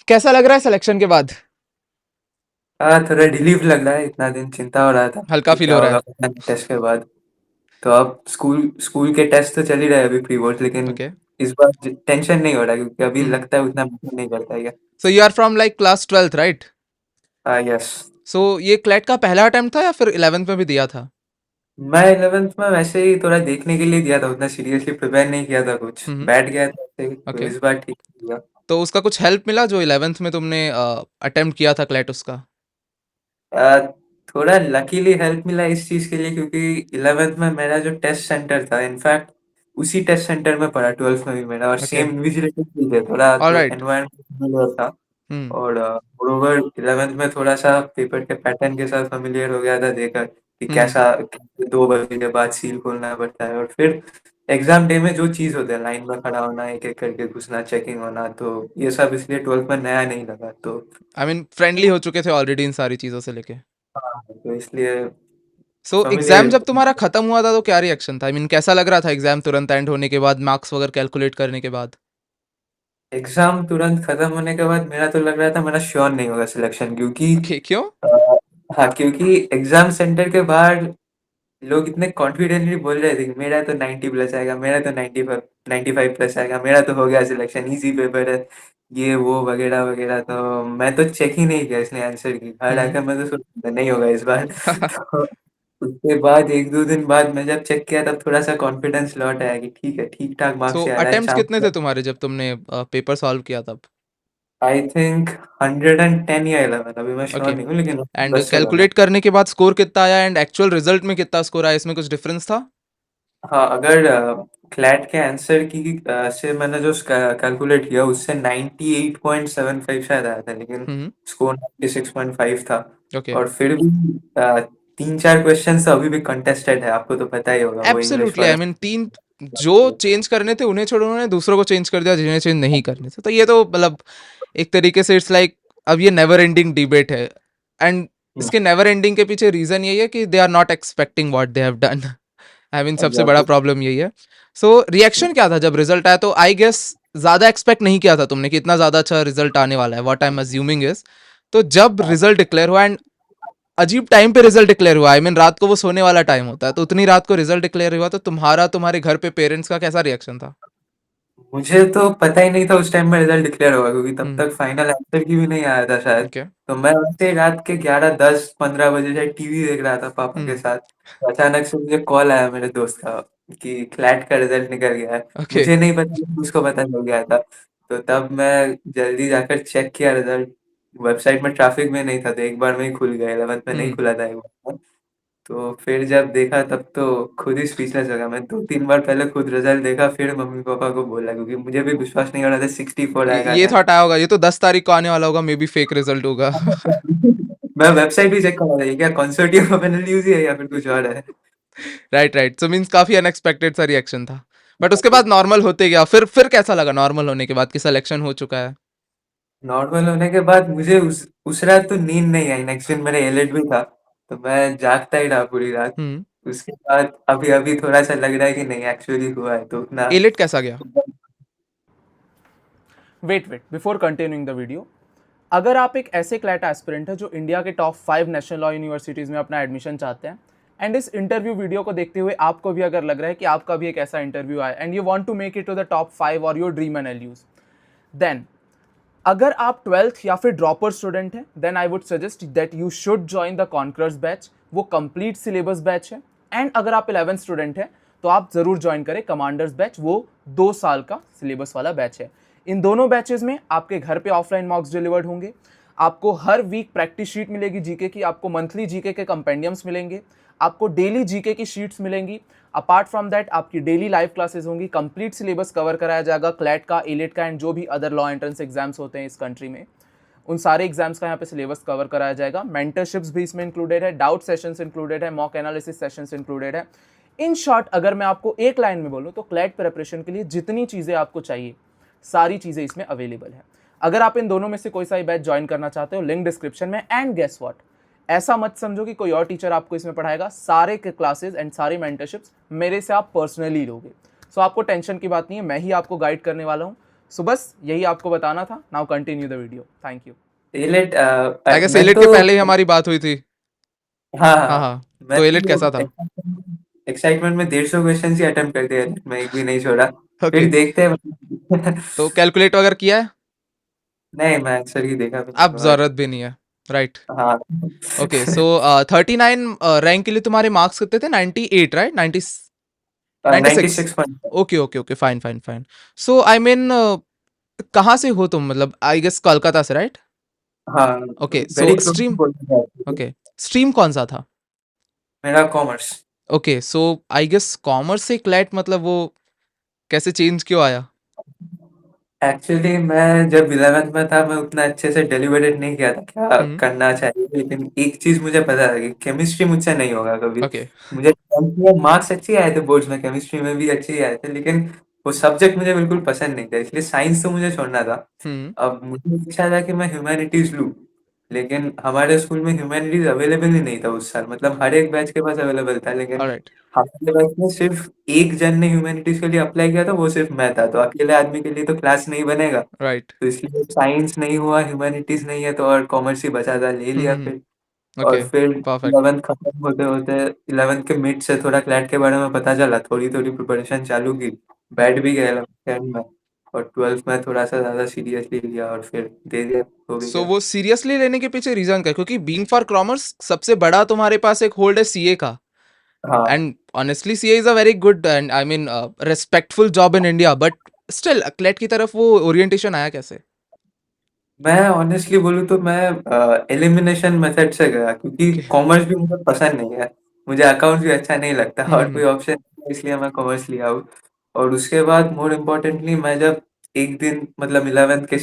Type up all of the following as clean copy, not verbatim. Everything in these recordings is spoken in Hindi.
कैसा लग रहा है सिलेक्शन के बाद? हाँ, थोड़ा रिलीफ लग रहा है। इतना दिन चिंता हो रहा था हल्का कि फील क्या हो रहा होगा है? पता नहीं टेस्ट के बाद। तो अब स्कूल स्कूल के टेस्ट तो चल ही रहे हैं अभी, प्री बोर्ड, लेकिन ओके। इस बार टेंशन नहीं हो रहा क्योंकि अभी हम्म। लगता है उतना मैटर नहीं करता है क्या। So you are from like class 12th, right? हाँ, यस। सो ये क्लैट का पहला अटेम्प्ट था या फिर 11th में भी दिया था? मैं 11th में वैसे ही थोड़ा देखने के लिए दिया था, उतना सीरियसली प्रिपेयर नहीं किया था, कुछ हम्म। बैठ गया था ऐसे ही, तो ओके। इस बार ठीक किया। तो उसका कुछ हेल्प मिला जो 11th में तुमने अटेम्प्ट किया था क्लैट उसका? अ, थोड़ा लकीली हेल्प मिला इस चीज़ के लिए क्योंकि 11th में मेरा जो टेस्ट सेंटर था, इनफैक्ट उसी टेस्ट सेंटर में पढ़ा 12th में भी मेरा, और ओके। सेम इन्विजिलेटर भी थे, थोड़ा तो ऑलराइट। एनवायरनमेंट familiar था। हम्म। और मोरोवर 11th में थोड़ा सा पेपर के पैटर्न के साथ फेमिलियर हो गया था देखकर कि हम्म। कैसा 2 बजे के बाद सील खोलना पड़ता है, और फिर एग्जाम डे में जो चीज़ होता है लाइन में खड़ा होना, एक एक करके घुसना, चेकिंग होना, तो ये सब इसलिए 12th में नया नहीं लगा, तो आई मीन फ्रेंडली हो चुके थे ऑलरेडी इन सारी चीज़ों से लेके। हाँ, तो इसलिए सो एग्जाम फेमिलियर। जब तुम्हारा खत्म हुआ था तो क्या रिएक्शन था? आई मीन कैसा लग रहा था एग्जाम तुरंत एंड होने के बाद, मार्क्स वगैरह कैलकुलेट करने के बाद? एग्जाम तुरंत खत्म होने के बाद मेरा तो लग रहा था मेरा श्योर नहीं होगा सिलेक्शन, क्योंकि ओके, क्यों? अ, हाँ, क्योंकि एग्जाम सेंटर के बाहर लोग इतने कॉन्फिडेंटली बोल रहे थे कि मेरा तो 90 प्लस आएगा, मेरा तो 95 प्लस आएगा, मेरा तो हो गया सिलेक्शन, इजी पेपर है, ये वो वगैरह वगैरह। तो मैं तो चेक ही नहीं किया इसने आंसर की, घर हम्म। आकर मैं तो सोचा नहीं होगा इस बार। तो उसके बाद 1-2 दिन बाद मैं जब चेक किया तब थोड़ा सा कॉन्फिडेंस लौट आया कि ठीक है, ठीक ठाक सो मार्क्स से आ रहा है, अटेम्प्ट्स चांस। कितने थे तुम्हारे जब तुमने पेपर सॉल्व किया तब? आई थिंक 110 या 11, अभी मैं ओके। श्योर नहीं हूँ, लेकिन एंड बस चलो मैं। कैलकुलेट करने के बाद स्कोर कितना आया एंड एक्चुअल रिजल्ट में कितना स्कोर आया, इसमें कुछ डिफरेंस था? हाँ, अगर क्लैट के आंसर की से मैंने जो कैलकुलेट किया उससे 98.75 शायद आया था, लेकिन हम्म। स्कोर 96.5 था। ओके। और फिर भी 3-4 क्वेश्चन तो अभी भी कंटेस्टेड है, आपको तो पता ही होगा, वो इंग्लिश एब्सोल्युटली, आई वाला। मीन तीन जो चेंज करने थे उन्हें छोड़ो, उन्होंने दूसरों को चेंज कर दिया जिन्हें चेंज नहीं करने थे, तो ये तो मतलब एक तरीके से इट्स लाइक अब ये नेवर एंडिंग डिबेट है। एंड इसके नेवर एंडिंग के पीछे रीजन यही है कि they are not expecting what they have done. I mean सबसे बड़ा एग्जैक्टली। प्रॉब्लम यही है। सो रिएक्शन क्या था जब रिजल्ट आया? तो आई गेस ज्यादा एक्सपेक्ट नहीं किया था तुमने कि इतना ज्यादा अच्छा रिजल्ट आने वाला है, what I am assuming is. तो जब रिजल्ट डिक्लेयर हुआ एंड अजीब टाइम पे रिजल्ट डिक्लेयर हुआ, आई मीन रात को वो सोने वाला टाइम होता है, तो उतनी रात को रिजल्ट डिक्लेयर हुआ, तो तुम्हारे घर पे पेरेंट्स का कैसा रिएक्शन था? मुझे तो पता ही नहीं था उस टाइम में रिजल्ट डिक्लेयर होगा, क्योंकि तब हम्म। तक फाइनल आंसर की भी नहीं आया था शायद। ओके। तो मैं वैसे रात के 11, 10, 15 बजे शायद टीवी देख रहा था पापा के हम्म। साथ, तो अचानक से मुझे कॉल आया मेरे दोस्त का कि क्लैट का रिजल्ट निकल गया है। ओके। मुझे नहीं पता कि उसको पता चल गया था। तो तब मैं जल्दी जाकर चेक किया रिजल्ट। वेबसाइट में ट्रैफिक में नहीं था, तो एक बार में ही खुल गया, 11th में नहीं हम्म। खुला था एक बार में। तो फिर जब देखा तब तो खुद ही स्पीचलेस हो गया। मैं 2-3 बार पहले खुद रिजल्ट देखा, फिर मम्मी पापा को बोला, क्योंकि मुझे भी विश्वास नहीं हो रहा था 64 आएगा ये क्या। थॉट आया होगा ये तो 10 तारीख को आने वाला होगा, मे बी फेक रिजल्ट होगा। मैं वेबसाइट भी चेक कर रहा था, ये क्या कंसोर्टियम ऑफ एनालिसिस ही है या फिर कुछ और है। राइट, राइट, सो मीन्स काफी अनएक्सपेक्टेड सा रिएक्शन था। बट उसके बाद नॉर्मल होते गया, फिर कैसा लगा नॉर्मल होने के बाद कि सिलेक्शन हो चुका है? नॉर्मल होने के बाद मुझे उस रात तो नींद नहीं आई, नेक्स्ट दिन मेरा एलेट भी था, तो मैं जागता ही रहा पूरी रात। हम्म। उसके बाद अभी अभी थोड़ा सा लग रहा है कि नहीं, एक्चुअली हुआ है, तो उतना। एलिट कैसा गया? Wait wait before continuing the video, अगर आप एक ऐसे क्लैट एस्पिरेंट है जो इंडिया के टॉप 5 नेशनल लॉ यूनिवर्सिटीज़ में अपना एडमिशन चाहते हैं, एंड इस इंटरव्यू वीडियो को देखते हुए आपको भी अगर लग रहा है कि आपका भी एक ऐसा इंटरव्यू आए and you want to make it to the top 5 और योर ड्रीम एनएलयूज, देन अगर आप 12th या फिर ड्रॉपर स्टूडेंट हैं, then I would suggest that you should join the conquerors batch. वो कंप्लीट सिलेबस बैच है। एंड अगर आप 11th स्टूडेंट हैं तो आप ज़रूर ज्वाइन करें कमांडर्स बैच, वो 2 साल का सिलेबस वाला बैच है। इन दोनों बैचेस में आपके घर पे ऑफलाइन मॉक्स डिलीवर्ड होंगे, आपको हर वीक प्रैक्टिस शीट मिलेगी जीके की, आपको मंथली जीके के कंपेंडियम्स मिलेंगे, आपको डेली जीके की शीट्स मिलेंगी। अपार्ट फ्रॉम दैट आपकी डेली लाइव क्लासेस होंगी, कंप्लीट सिलेबस कवर कराया जाएगा, क्लैट का, एलेट का एंड जो भी अदर लॉ एंट्रेंस एग्जाम्स होते हैं इस कंट्री में, उन सारे एग्जाम्स का यहाँ पे सिलेबस कवर कराया जाएगा। मेंटरशिप्स भी इसमें इंक्लूडेड है, डाउट सेशंस इंक्लूडेड है, मॉक एनालिसिस सेशंस इंक्लूडेड है। इन शॉर्ट अगर मैं आपको एक लाइन में बोलूँ तो क्लैट प्रिपरेशन के लिए जितनी चीज़ें आपको चाहिए सारी चीज़ें इसमें अवेलेबल है। अगर आप इन दोनों में से कोई सा बैच ज्वाइन करना चाहते हो, लिंक डिस्क्रिप्शन में। एंड गेस व्हाट, ऐसा मत समझो कि कोई और टीचर आपको इसमें पढ़ाएगा, सारे के क्लासेस एंड सारे मेंटरशिप्स मेरे से आप पर्सनली लोगे। सो आपको टेंशन की बात नहीं है, मैं ही आपको गाइड करने वाला हूँ। सो बस यही आपको बताना था. Now continue the video. Thank you. AILET I guess मैं एलिट तो के पहले ही हमारी बात हुई थी. हाँ हाँ हाँ हाँ. मैं तो एलिट तो कैसा था? एक्साइटमेंट में 150 क्वेश्चन ही अटेम्प्ट कर दिया Elite में, एक भी नहीं छोड़ा. ओके. फिर देखते हैं. तो कैलकुलेट वगैरह किया है? नहीं, मैं अक्सर ही देखा भी नहीं अब और जरूरत भी नहीं है. राइट. हाँ. ओके. सो 39 रैंक के लिए तुम्हारे मार्क्स कितने थे? 98, right? 90, 96. 96 point. Okay okay okay. Fine fine fine. So I mean कहाँ से हो तुम? मतलब आई गेस कोलकाता से, राइट? हाँ, okay. So very close stream. बोल सकते हैं. ओके. स्ट्रीम कौन सा था? मेरा commerce. Okay. So I guess commerce से क्लैट, मतलब वो कैसे चेंज क्यों आया? एक्चुअली मैं जब 11th में था, मैं उतना अच्छे से डेलिब्रेट नहीं किया था क्या हम्म. करना चाहिए, लेकिन एक चीज मुझे पता था कि केमिस्ट्री मुझसे नहीं होगा कभी. ओके. मुझे 10th में मार्क्स अच्छे आए थे बोर्ड्स में, केमिस्ट्री में भी अच्छे ही आए थे, लेकिन वो सब्जेक्ट मुझे बिल्कुल पसंद नहीं था, इसलिए साइंस तो मुझे छोड़ना था. हम्म. अब मुझे इच्छा था कि मैं ह्यूमैनिटीज लूँ, लेकिन हमारे स्कूल में ह्यूमैनिटीज अवेलेबल ही नहीं था उस साल, मतलब हर एक बैच के पास अवेलेबल था, लेकिन ऑलराइट. हमारे बैच में सिर्फ एक जन ने ह्यूमैनिटीज के लिए अप्लाई किया था, वो सिर्फ मैं था, तो अकेले आदमी के लिए तो क्लास नहीं बनेगा. राइट. तो इसलिए साइंस नहीं हुआ, ह्यूमैनिटीज नहीं है, तो और कॉमर्स ही बचा था, ले लिया फिर. और ओके. फिर परफेक्ट. 11th खत्म होते होते 11th के मिड से थोड़ा क्लैट के बारे में पता चला, थोड़ी थोड़ी प्रिपरेशन चालू की, बैठ भी गया 11th में. और 12th में थोड़ा सा ज्यादा सीरियसली लिया और फिर दे दिया, हो भी सो गया. वो सीरियसली लेने के पीछे रीजन क्या है? क्योंकि बीइंग फॉर कॉमर्स सबसे बड़ा तुम्हारे पास एक होल्ड है सीए का. हाँ. And honestly CA is a very good and I mean respectful job in India, but still CLAT की तरफ वो ओरिएंटेशन आया कैसे? मैं ऑनेस्टली बोलूँ तो मैं एलिमिनेशन मेथड से गया, क्योंकि ओके. कॉमर्स भी मुझे पसंद नहीं है, मुझे अकाउंट्स भी अच्छा नहीं लगता, और कोई हम्म. ऑप्शन नहीं है, इसलिए मैं कॉमर्स लिया हूँ. और उसके बाद मोर इम्पोर्टेंटली, मैं जब एक दिन मतलब 11th के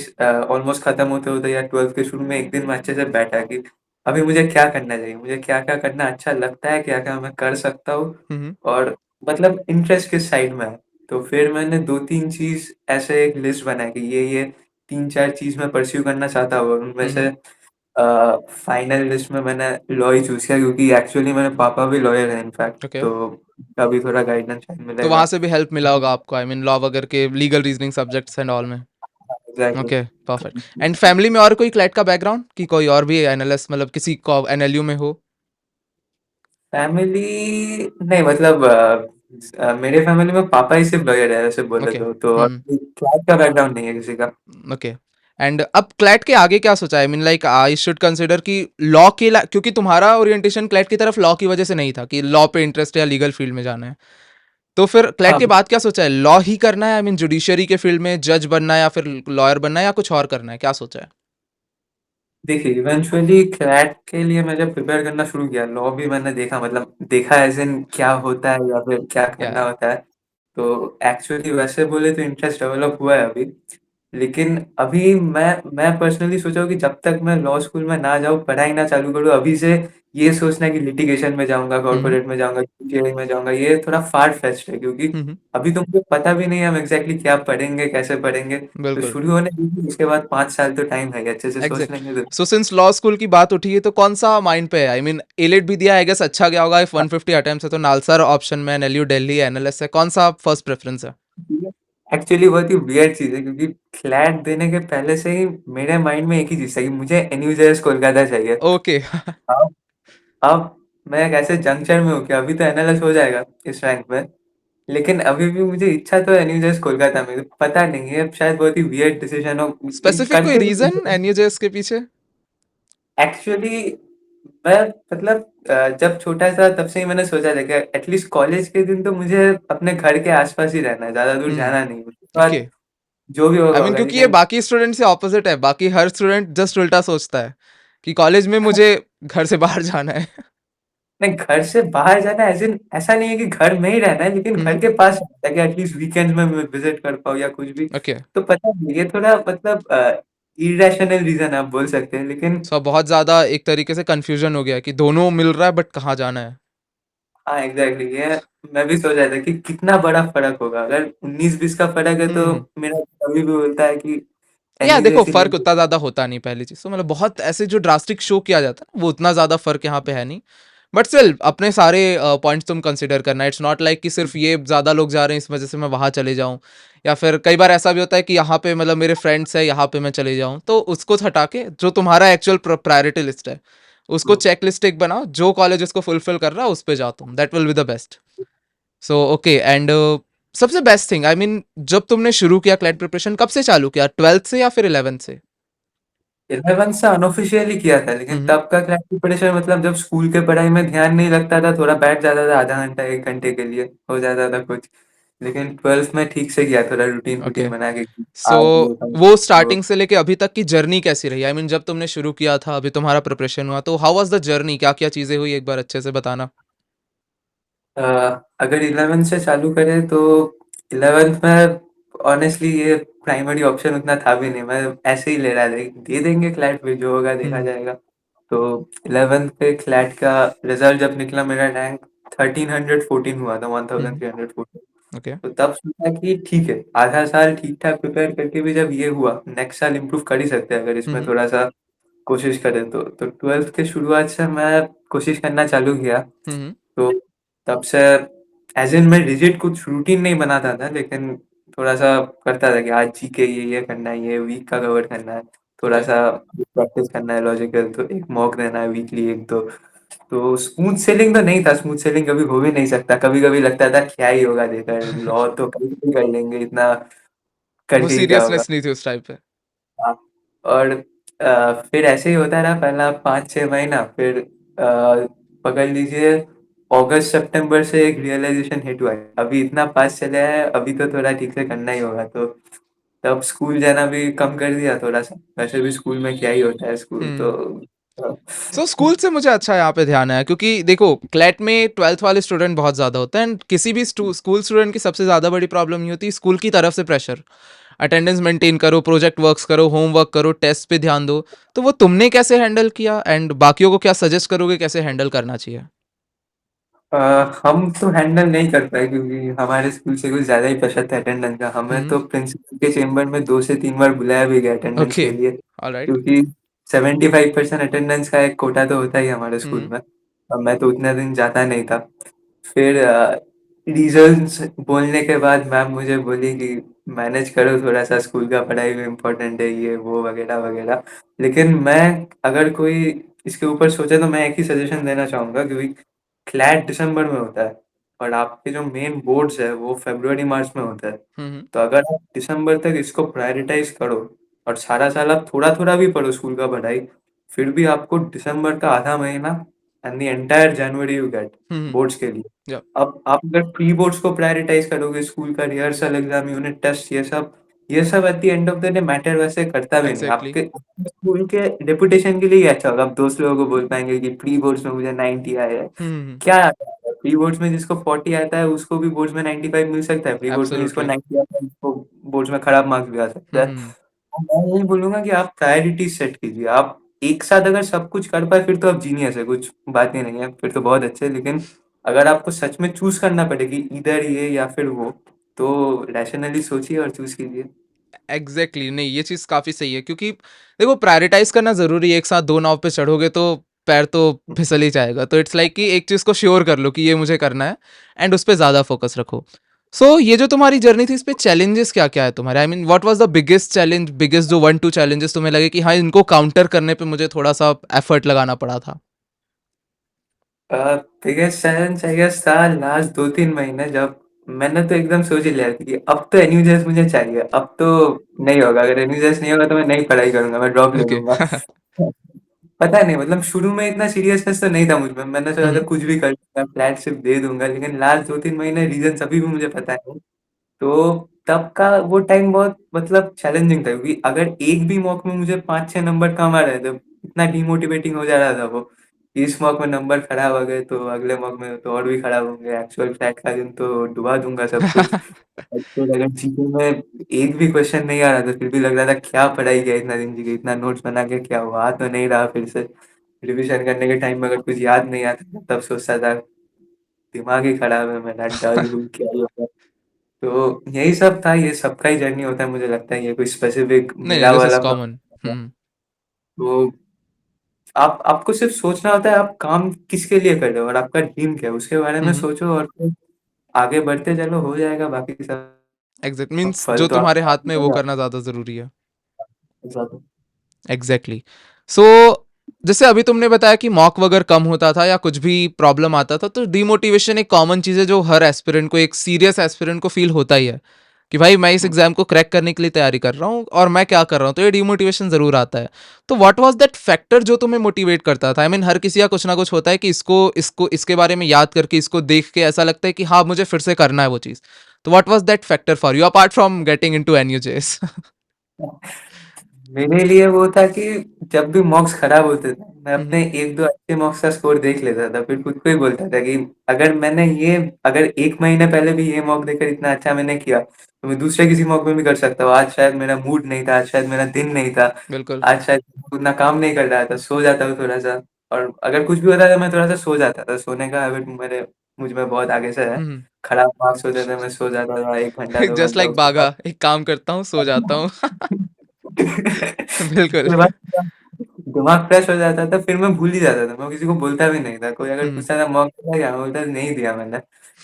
ऑलमोस्ट खत्म होते होते या 12th के शुरू में एक दिन मैं अच्छे से बैठा कि अभी मुझे क्या करना चाहिए, मुझे क्या क्या करना अच्छा लगता है, क्या क्या मैं कर सकता हूँ, हम्म. और मतलब इंटरेस्ट किस साइड में है. तो फिर मैंने दो तीन चीज ऐसे एक लिस्ट बनाई कि ये तीन चार चीज मैं परस्यू करना चाहता हूँ, और उनमें से हम्म. फाइनल लिस्ट में मैंने लॉ ही चूज किया, क्योंकि एक्चुअली मेरे पापा भी लॉयर हैं इनफैक्ट, ओके. तो अभी थोड़ा गाइडेंस शायद तो मिलेगा. वहां से भी हेल्प मिला होगा आपको, आई मीन लॉ वगैरह के legal reasoning subjects and all में. Exactly. Okay. Perfect. And family में और कोई क्लैट का बैकग्राउंड कि कोई और भी एनालिस्ट, मतलब किसी को एनएलयू में हो? फैमिली नहीं, मतलब मेरे फैमिली में पापा ही सिर्फ लॉयर है ऐसे बोले ओके. तो और क्लास का बैकग्राउंड नहीं है किसी का. ओके. एंड अब क्लैट के आगे क्या सोचा है? I mean like I should consider कि लॉ के क्योंकि तुम्हारा ओरिएंटेशन क्लैट की तरफ लॉ की वजह से नहीं था कि लॉ पे इंटरेस्ट या लीगल फील्ड में जाना है. तो फिर क्लैट हाँ, के बाद क्या सोचा है? लॉ ही करना है, आई मीन जुडिशरी के फील्ड में जज बनना है, या फिर लॉयर बनना है, या कुछ और करना है? क्या सोचा है? देखिए इवेंचुअली क्लैट के लिए मैं जब प्रिपेयर करना शुरू किया, लॉ भी मैंने देखा, मतलब देखा एज इन क्या होता है या फिर क्या करना या. होता है. तो एक्चुअली वैसे बोले तो इंटरेस्ट डेवलप हुआ है अभी, लेकिन अभी मैं पर्सनली सोचा हूँ कि जब तक मैं लॉ स्कूल में ना जाऊँ, पढ़ाई ना चालू करूँ, अभी से ये सोचना कि लिटिगेशन में जाऊंगा, हम्म. कॉर्पोरेट में जाऊंगा, इंजीनियरिंग में जाऊंगा, ये थोड़ा फार फेच्ड है, क्योंकि हम्म. अभी तो मुझे पता भी नहीं है हम एग्जैक्टली क्या पढ़ेंगे, कैसे पढ़ेंगे. तो बिल्कुल. शुरू होने दीजिए, उसके बाद 5 साल तो टाइम है, अच्छे से सोच एग्जैक्ट. लेंगे तो. सो सिंस लॉ स्कूल की बात उठी है, तो कौन सा माइंड पे है? आई मीन एलिट भी दिया, आई गेस अच्छा गया होगा. इफ 150 अटेम्प्ट्स है तो नालसर ऑप्शन में, एनएलयू दिल्ली, एनएलएस है, कौन सा फर्स्ट प्रेफरेंस है? एक्चुअली बहुत ही वियर्ड चीज़ है, क्योंकि फ्लैट देने के पहले से ही मेरे माइंड में एक ही चीज़ था कि मुझे एनयूजेएस कोलकाता चाहिए. ओके. अब अब मैं एक ऐसे जंक्शन में हूँ कि अभी तो एनालिस हो जाएगा इस रैंक में, लेकिन अभी भी मुझे इच्छा तो है एनयूजेएस कोलकाता में. तो पता नहीं है, शायद बहुत ही वियर्ड डिसीजन हो, स्पेसिफिक कोई करते रीजन एनयूजेएस के पीछे? एक्चुअली मैं मतलब जब छोटा था तब से ही मैंने सोचा था कि एटलीस्ट कॉलेज के दिन तो मुझे अपने घर के आसपास ही रहना है, ज़्यादा दूर हम्म. जाना नहीं. उसके ओके. बाद जो भी आई होगा मीन होगा, क्योंकि ये लेकिन बाकी स्टूडेंट से ऑपोजिट है. बाकी हर स्टूडेंट जस्ट उल्टा सोचता है कि कॉलेज में मुझे घर से बाहर जाना है. नहीं, घर से बाहर जाना एज़ इन ऐसा नहीं है कि घर में ही रहना है, लेकिन घर हम्म. के पास ताकि एटलीस्ट वीकेंड्स में मैं विज़िट कर पाऊँ या कुछ भी. ओके. तो पता नहीं, ये थोड़ा मतलब इरैशनल रीज़न आप बोल सकते हैं, लेकिन सो बहुत ज्यादा एक तरीके से कंफ्यूजन हो गया कि दोनों मिल रहा है बट कहाँ जाना है. हाँ, एग्ज़ैक्टली ये मैं भी सोच रहा था कि कितना बड़ा फ़र्क होगा. अगर 19-20 का फ़र्क है तो हम्म. मेरा कभी भी बोलता है कि या एनी देखो जैसी ले फर्क लो. उतना ज्यादा होता नहीं. पहली चीज तो मतलब बहुत ऐसे जो ड्रास्टिक शो किया जाता है ना, वो उतना ज्यादा फर्क यहाँ पे है नहीं. बट स्टिल अपने सारे पॉइंट्स तुम कंसिडर करना, इट्स नॉट लाइक कि सिर्फ ये ज़्यादा लोग जा रहे हैं इस वजह से मैं वहाँ चले जाऊँ, या फिर कई बार ऐसा भी होता है कि यहाँ पे मतलब मेरे फ्रेंड्स है यहाँ पे मैं चले जाऊँ, तो उसको हटा के जो तुम्हारा एक्चुअल प्रायोरिटी लिस्ट है उसको चेक लिस्ट एक बनाओ, जो कॉलेज उसको फुलफिल कर रहा है उस पे जाओ तुम, that will be the best. So okay, and सबसे बेस्ट थिंग आई मीन, जब तुमने शुरू किया क्लैट प्रिपरेशन कब से चालू किया, 12th से या फिर 11th से? 11 से अनऑफिशियली किया था, लेकिन हम्म। तब का क्लास प्रिपरेशन मतलब जब स्कूल के पढ़ाई में ध्यान नहीं लगता था, थोड़ा बैठ जाता था आधा घंटा 1 घंटे के लिए, हो जाता था कुछ। लेकिन 12th में ठीक से किया, थोड़ा रूटीन ओके, रूटीन बना के कि सो आज ये कल वो वो। स्टार्टिंग से लेके अभी तक की जर्नी कैसी रही, आई मीन जब तुमने शुरू किया था अभी तुम्हारा प्रिपरेशन हुआ, तो हाउ वाज द जर्नी, क्या क्या चीजें हुई एक बार अच्छे से बताना। अ, अगर 11 से चालू करें तो 11th में ऑनेस्टली ये प्राइमरी ऑप्शन उतना था भी नहीं, मैं ऐसे ही ले रहा था, दे देंगे क्लैट में, जो होगा देखा हम्म। जाएगा। तो 11th पे क्लैट का रिजल्ट जब निकला, मेरा रैंक 1314 हुआ था, हम्म। 1314। ओके। तो तब सोचा कि ठीक है, आधा साल ठीक ठाक प्रिपेयर करके भी जब ये हुआ, नेक्स्ट साल इम्प्रूव कर ही सकते हैं अगर इसमें हम्म। थोड़ा सा कोशिश करें तो 12th के शुरुआत से मैं कोशिश करना चालू किया। हम्म। तो तब से एज़ इन मैं रिजिड कुछ रूटीन नहीं बनाता था, लेकिन थोड़ा-सा करता था कि आज जीके ये करना है, ये वीक का कवर करना है, ओके। थोड़ा-सा प्रैक्टिस करना है लॉजिकल, तो एक मॉक देना है वीकली 1-2। तो स्मूथ सेलिंग तो नहीं था, स्मूथ सेलिंग कभी हो भी नहीं सकता, कभी-कभी लगता था क्या ही होगा देकर, लॉ तो कभी भी कर लेंगे, इतना वो करके ही क्या होगा। सीरियसनेस नहीं थी उस टाइप पे। हाँ, और फिर ऐसे ही होता रहा पहला 5-6 महीना, फिर पकड़ लीजिए अगस्त सितंबर से एक रियलाइजेशन हिट हुआ है, अभी इतना पास चले आए, अभी तो थोड़ा ठीक से करना ही होगा। तो तब स्कूल जाना भी कम कर दिया थोड़ा सा, वैसे भी स्कूल में क्या ही होता है, स्कूल तो हम्म। सो स्कूल से मुझे अच्छा यहाँ पे ध्यान आया, क्योंकि देखो क्लैट में 12th वाले स्टूडेंट बहुत ज़्यादा होते हैं, एंड किसी भी स्कूल स्टूडेंट की सबसे ज़्यादा बड़ी प्रॉब्लम ये होती है स्कूल की तरफ से प्रेशर, अटेंडेंस मेंटेन करो, प्रोजेक्ट वर्क्स करो, होमवर्क करो, टेस्ट पे ध्यान दो। तो वो तुमने कैसे हैंडल किया, एंड बाकियों को क्या सजेस्ट करोगे कैसे हैंडल करना चाहिए? अ, हम तो हैंडल नहीं कर पाए, क्योंकि हमारे स्कूल से कुछ ज़्यादा ही प्रेशर था अटेंडेंस का। हमें हम्म। तो प्रिंसिपल के चेम्बर में 2 से 3 बार बुलाया भी गया अटेंडेंस ओके। के लिए, ऑलराइट। क्योंकि 75% अटेंडेंस का एक कोटा तो होता ही है हमारे स्कूल हम्म। में। अब मैं तो उतने दिन जाता नहीं था। फिर रीज़न्स बोलने के बाद मैम मुझे बोली कि मैनेज करो थोड़ा-सा, स्कूल का पढ़ाई भी इम्पोर्टेंट है, ये वो वगैरह-वगैरह। लेकिन मैं अगर कोई इसके ऊपर सोचे तो मैं एक ही सजेशन देना चाहूँगा, क्योंकि क्लैट दिसंबर में होता है और आपके जो मेन बोर्ड्स है वो फरवरी मार्च में होता है। हम्म। तो अगर आप दिसंबर तक इसको प्रायोरिटाइज करो और सारा साल आप थोड़ा थोड़ा भी पढ़ो स्कूल का पढ़ाई, फिर भी आपको दिसंबर का आधा महीना and the entire January you get hmm. Boards के लिए। या। अब आप अगर प्री बोर्ड्स को प्रायोरिटाइज करोगे, स्कूल का रिहर्सल एग्जाम, यूनिट टेस्ट, ये सब eight the end of the day matter वैसे करता भी नहीं, एग्जैक्टली। आपके स्कूल के रेपुटेशन के लिए ही अच्छा होगा। आप दोस्त लोगों को बोल पाएंगे कि प्री बोर्ड्स में मुझे 90 आए हैं। हम्म। क्या आता है प्री बोर्ड्स में, जिसको 40 आता है उसको भी बोर्ड्स में 95 मिल सकता है, प्री बोर्ड्स में जिसको एब्सोल्युटली। 90 आता है उसको बोर्ड्स में खराब मार्क्स भी आ सकता है। हम्म। तो मैं यही बोलूंगा कि आप प्रायोरिटी सेट कीजिए। आप एक साथ अगर सब कुछ कर पाए फिर तो आप जीनियस है, कुछ बात ही नहीं है, फिर तो बहुत अच्छे। लेकिन अगर आपको सच में चूज करना पड़े कि इधर ये या फिर वो, तो रैशनली सोचिए और चूज कीजिए। एग्जैक्टली exactly, नहीं ये चीज काफी सही है, क्योंकि देखो प्रायोरिटाइज करना जरूरी है, एक साथ दो नाव पे चढ़ोगे तो पैर तो फिसल ही जाएगा, तो इट्स लाइक कि एक चीज को श्योर कर लो कि ये मुझे करना है, एंड उस पर ज्यादा फोकस रखो। सो ये जो तुम्हारी जर्नी थी इस पे चैलेंजेस क्या क्या है तुम्हारे, I mean what was the biggest challenge, biggest जो 1-2 चैलेंजेस तुम्हें लगे कि हाँ इनको काउंटर करने पे मुझे थोड़ा सा एफर्ट लगाना पड़ा था? बिगेस्ट चैलेंज आई गेस था लास्ट 2-3 महीने, जब मैंने तो एकदम सोच ही लिया था कि अब तो एनयूजेस मुझे चाहिए, अब तो नहीं होगा, अगर एनयूजेस नहीं होगा तो मैं नहीं पढ़ाई करूंगा, मैं ड्रॉप ले ओके। लूंगा। पता नहीं, मतलब शुरू में इतना सीरियसनेस तो नहीं था मुझ में, मैंने सोचा था कुछ भी कर लूंगा, फ्लैट शिप दे दूंगा, लेकिन लास्ट 2-3 महीने रीजन अभी भी मुझे पता है। तो तब का वो टाइम बहुत मतलब चैलेंजिंग था, क्योंकि अगर एक भी मॉक में मुझे 5-6 नंबर कम आ रहे थे, इतना डिमोटिवेटिंग हो जा रहा था वो, कि इस मॉक में नंबर खराब हो गए तो अगले मॉक में तो और भी खराब होंगे, एक्चुअल फ्लैट का दिन तो डुबा दूंगा सब कुछ। और फिर अगर जीके में एक भी क्वेश्चन नहीं आ रहा था, फिर भी लग रहा था क्या पढ़ाई किया इतना दिन, जीके इतना नोट्स बना के क्या हुआ, आ तो नहीं रहा। फिर से रिविजन करने के टाइम में अगर कुछ याद नहीं आता तब सोचता था दिमाग ही खराब है मेरा, डल हूँ, क्या ही होगा। तो यही सब था, ये सबका ही जर्नी होता है, मुझे लगता है ये कोई स्पेसिफिक नहीं नहीं, मेरा दिस इज वाला कॉमन। प्रॉब्लम। तो आपको सिर्फ सोचना होता है आप काम किसके लिए कर रहे हो और आपका ड्रीम क्या है, उसके बारे में सोचो और फिर आगे बढ़ते चलो, हो जाएगा बाकी सब। एग्जैक्ट मीन्स फल जो तो तुम्हारे आपको हाथ में वो मिलेगा। करना ज्यादा जरूरी है। एग्जैक्टली सो जैसे अभी तुमने बताया कि मॉक वगैरह कम होता था या कुछ भी प्रॉब्लम आता था, तो डीमोटिवेशन एक कॉमन चीज है जो हर एस्पिरेंट को, एक सीरियस एस्पिरेंट को फील होता ही है कि भाई मैं इस एग्जाम को क्रैक करने के लिए तैयारी कर रहा हूँ और मैं क्या कर रहा हूँ, तो ये डिमोटिवेशन जरूर आता है। तो व्हाट वाज दैट फैक्टर जो तुम्हें मोटिवेट करता था? आई मीन हर किसी का कुछ ना कुछ होता है कि इसको इसको इसके बारे में याद करके, इसको देख के ऐसा लगता है कि हाँ मुझे फिर से करना है वो चीज। तो what was that factor for you apart from getting into NUJS? मेरे लिए वो था कि जब भी मॉक्स खराब होते थे, मैं अपने एक दो अच्छे मॉक्स का स्कोर देख लेता था, फिर खुद को ही बोलता था कि अगर एक महीने पहले भी ये मॉक देकर इतना अच्छा मैंने किया, तो मैं दूसरे किसी मॉक में भी कर सकता हूँ। आज शायद मेरा मूड नहीं था, आज शायद मेरा दिन नहीं था, बिल्कुल। आज शायद उतना काम नहीं कर रहा था, सो जाता हूँ थोड़ा सा। और अगर कुछ भी होता था मैं थोड़ा सा सो जाता था, सोने का हैबिट मुझ में बहुत आगे से है। खराब मार्क्स होते थे, मैं सो जाता था 1 घंटा 2 घंटा, जस्ट लाइक उसके बागा, एक काम करता हूँ सो जाता हूँ। बिल्कुल। उसके बाद दिमाग फ्रेश हो जाता था, फिर मैं भूल ही जाता था, मैं किसी को बोलता भी नहीं था। कोई अगर हम्म, पूछता था मौका दिया क्या, मैं बोलता था, नहीं दिया मैंने।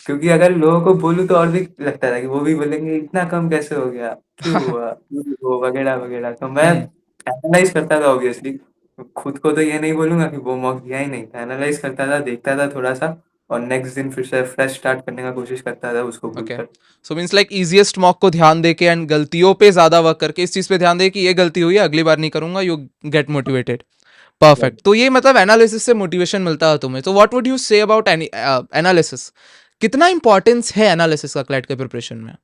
क्योंकि अगर लोगों को बोलूँ तो और भी लगता था कि वो भी बोलेंगे इतना कम कैसे हो गया, क्यों हुआ, क्यों वो वगैरह वगैरह। तो मैं हम्म, एनालाइज करता था ऑब्वियसली। खुद को तो ये नहीं बोलूंगा कि वो मौका दिया ही नहीं था, एनालाइज करता था, देखता था थोड़ा सा, और नेक्स्ट दिन फिर से फ्रेश स्टार्ट करने का कोशिश करता था उसको ओके। भूलकर। So means like easiest mock को ध्यान देके एंड गलतियों पे ज्यादा वर्क करके, इस चीज पे ध्यान दे कि ये गलती हुई है अगली बार नहीं करूंगा, यू गेट मोटिवेटेड। परफेक्ट। तो ये मतलब एनालिसिस से मोटिवेशन मिलता है तुम्हें। तो what would you say about analysis? कितना इंपॉर्टेंस है एनालिसिस का क्लैट के प्रिपरेशन में?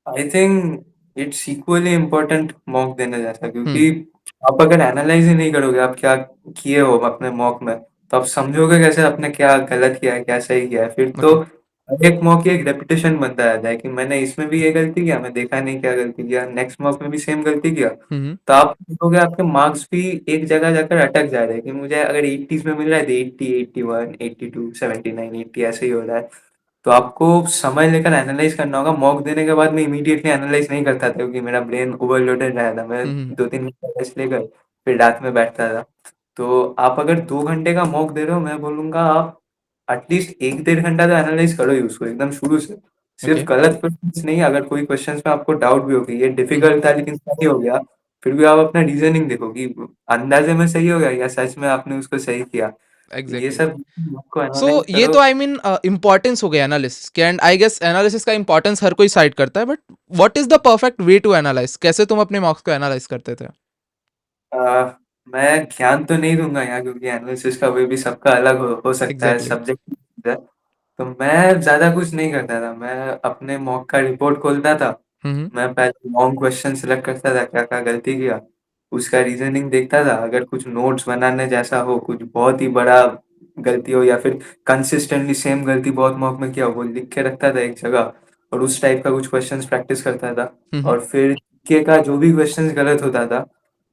I think it's equally important mock देने जैसा, हम्म, क्योंकि आप अगर एनालाइज ही नहीं करोगे आप क्या किए हो अपने मॉक में, तो आप समझोगे कैसे आपने क्या गलत किया है, क्या सही किया है। फिर तो ओके। हर एक मॉक की एक रेपुटेशन बनता रहता है कि मैंने इसमें भी ये गलती किया, मैं देखा नहीं क्या गलती किया, नेक्स्ट मॉक में भी सेम गलती किया। हम्म, तो आप देखोगे आपके मार्क्स भी एक जगह जाकर अटक जा रहे हैं कि मुझे अगर 80s में मिल रहा है तो 80, 81, 82, 79, 80 ऐसे ही हो रहा है। तो आपको समय लेकर एनालाइज करना होगा। मॉक देने के बाद मैं इमीडिएटली एनालाइज नहीं करता था, क्योंकि मेरा ब्रेन ओवरलोडेड रहा था। मैं हम्म, 2-3 घंटे रेस्ट लेकर फिर रात में बैठता था। तो आप अगर 2 घंटे का मॉक दे रहे हो, मैं बोलूंगा आप एटलीस्ट 1-1.5 घंटा तो एनालाइज करो ही उसको एकदम शुरू से। सिर्फ ओके। गलत क्वेश्चन नहीं, अगर कोई क्वेश्चन में आपको डाउट भी हो कि ये हम्म, डिफिकल्ट था लेकिन सही हो गया, फिर भी आप अपना रीजनिंग देखो कि अंदाजे में सही हो गया या सच में आपने उसको सही किया। ये एग्जैक्टली। सब को सो एनालाइज ये करो। तो आई मीन इंपॉर्टेंस हो गया एनालिसिस के, एंड आई गेस एनालिसिस का इंपॉर्टेंस हर कोई साइड करता है, but what is the perfect way to analyze? कैसे तुम अपने मार्क्स को एनालाइज करते थे? अ, मैं ज्ञान तो नहीं दूंगा यहाँ, क्योंकि एनालिसिस का वे भी सबका अलग हो सकता है, एग्जैक्टली। सब्जेक्ट है। तो मैं ज्यादा कुछ नहीं करता था, मैं अपने मॉक का रिपोर्ट खोलता था। हम्म, मैं पहले लॉन्ग क्वेश्चन सिलेक्ट करता था, क्या क्या गलती किया, उसका रीजनिंग देखता था। अगर कुछ नोट्स बनाने जैसा हो, कुछ बहुत ही बड़ा गलती हो, या फिर कंसिस्टेंटली सेम गलती बहुत मॉक में किया हो, वो लिख के रखता था एक जगह, और उस टाइप का कुछ क्वेश्चंस प्रैक्टिस करता था। हम्म, और फिर के का जो भी क्वेश्चंस गलत होता था,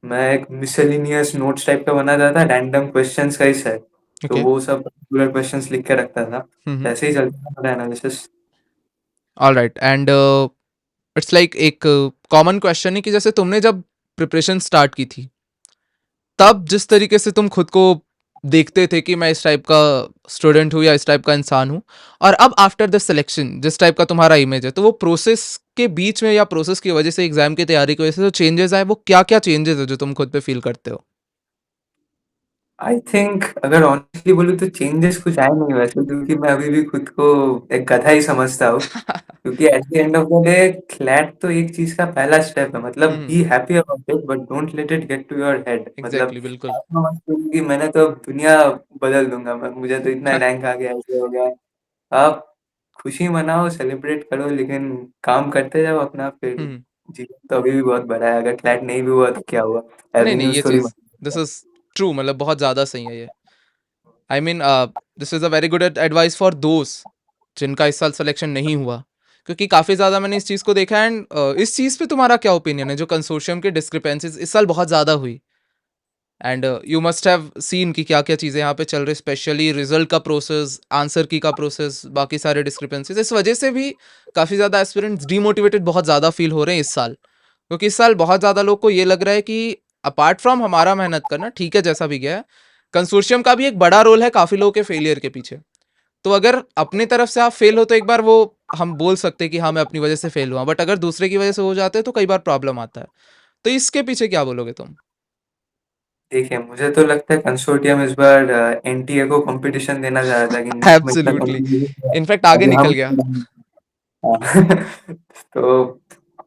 मैं एक मिसलेनियस नोट्स टाइप का बनाता था, रैंडम क्वेश्चंस का ही सेट। तो ओके। वो सब पर्टिकुलर क्वेश्चंस लिख के रखता था। हम्म, ऐसे ही चलता था मेरा analysis. All right. And it's like एक कॉमन क्वेश्चन है कि जैसे तुमने जब प्रिपरेशन स्टार्ट की थी, तब जिस तरीके से तुम खुद को देखते थे कि मैं इस टाइप का स्टूडेंट हूँ या इस टाइप का इंसान हूँ, और अब आफ्टर द सिलेक्शन जिस टाइप का तुम्हारा इमेज है, तो वो प्रोसेस के बीच में या प्रोसेस की वजह से, एग्जाम की तैयारी की वजह से जो चेंजेस आए, वो क्या क्या चेंजेस है जो तुम खुद पे फील करते हो? आई थिंक अगर ऑनेस्टली बोलूँ तो चेंजेस कुछ आए नहीं वैसे, क्योंकि मैं अभी भी खुद को एक गधा ही समझता हूँ। क्योंकि at the end of the day CLAT तो एक चीज का पहला स्टेप है। मतलब hmm, be happy about it, but don't let it get to your head. मतलब एग्जैक्टली, बिल्कुल। ऐसा मत सोचो कि मैंने तो दुनिया बदल दूंगा, मैं मुझे तो इतना रैंक आ गया, ऐसे हो गया। आप खुशी मनाओ, सेलिब्रेट करो, लेकिन काम करते जाओ अपना। फिर हम्म, जीवन तो अभी भी बहुत बड़ा है, अगर क्लैट नहीं भी हुआ तो क्या हुआ, नहीं नहीं, एवेन्यूज ये थोड़ी चीज दिस इज ट्रू, मतलब बहुत ज्यादा सही है ये। I mean this is a very good advice for दोस्त जिनका इस साल सिलेक्शन नहीं हुआ, क्योंकि काफी ज्यादा मैंने इस चीज को देखा है। एंड इस चीज पे तुम्हारा क्या ओपिनियन है, जो कंसोर्शियम के डिस्क्रिपेंसीज इस साल बहुत ज्यादा हुई, and you must have seen कि क्या क्या चीजें यहाँ पे चल रही, स्पेशली रिजल्ट का प्रोसेस, आंसर की का प्रोसेस, बाकी सारे डिस्क्रिपेंसीज, इस वजह से भी काफी ज्यादा एस्पिरेंट्स डीमोटिवेटेड बहुत ज्यादा फील हो रहे हैं इस साल। क्योंकि इस साल बहुत ज्यादा लोग को ये लग रहा है कि अपार्ट फ्रॉम हमारा मेहनत करना, ठीक है जैसा भी गया है, कंसोर्शियम का भी एक बड़ा रोल है काफी लोगों के फेलियर के पीछे। तो अगर अपनी तरफ से आप फेल हो तो एक बार वो हम बोल सकते हैं कि हाँ मैं अपनी वजह से फेल हुआ, बट अगर दूसरे की वजह से हो जाते हैं तो कई बार प्रॉब्लम आता है। तो इसके पीछे क्या बोलोगे तुम? देखिए, मुझे तो लगता है कंसोर्टियम इस बार एनटीए को कंपटीशन देना चाह रहा था कि नीट में इतना एब्सोल्युटली, कंपटीशन है, इनफैक्ट आगे अभी निकल हम गया। हाँ। तो